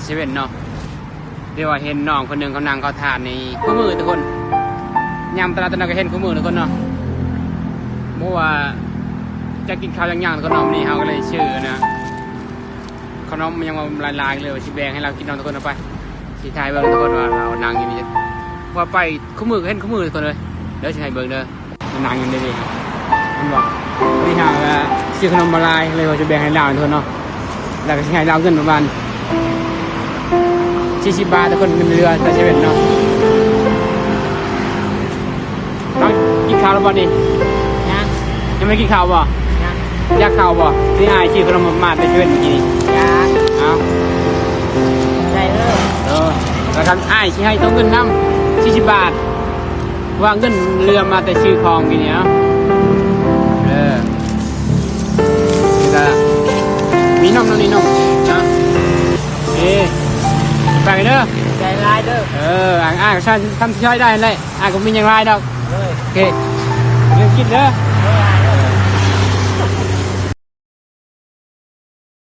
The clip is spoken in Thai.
เซเว่นเนาะเดี๋ยวว่าเห็นน้องคนหนึ่งเขานั่งเขาทานในคู่มือทุกคนยำตลาดก็เห็นคู่มือทุกคนเนาะเมื่อว่าจะกินข้าวย่างๆทุกคนเนาะนี่เขาก็เลยชื่อนะขนมยังมาลายๆเลยชิแบงให้เรากินน้องทุกคนเอาไปสีไทยเบิ้งทุกคนว่าเรานั่งอยู่นี่ว่าไปคู่มือก็เห็นคู่มือทุกคนเลยเดี๋ยวชิให้เบิ้งเด้อนั่งอยู่นี่มันบอกนี่ฮะซื้อขนมมาลายเลยว่าจะแบ่งให้เราทุกคนเนาะแล้วก็ให้เราเงินประมาณ40 บาททุกคนเงินเรือแต่เซเว่นเนาะน้องกินข้าวแล้วบ่นี่ยังไม่กินข้าวบ่อยากข้าวบ่นี่อายชื่อขนมมาแต่เซเว่นเมื่อกี้นี่เอาใจแล้วกันอ้ายสิให้ต้องเงินนำ40 บาทว่าเงินเรือมาแต่ชื่อคลองกี่เนี่ยนี่ก็มีนมนี่นมนะไปเด้อใจลายเด้ออ้ายก็ทำช่วยได้เลยอ้ายก็มีอย่างไรดอกโอเคเรื่องกินเด้อ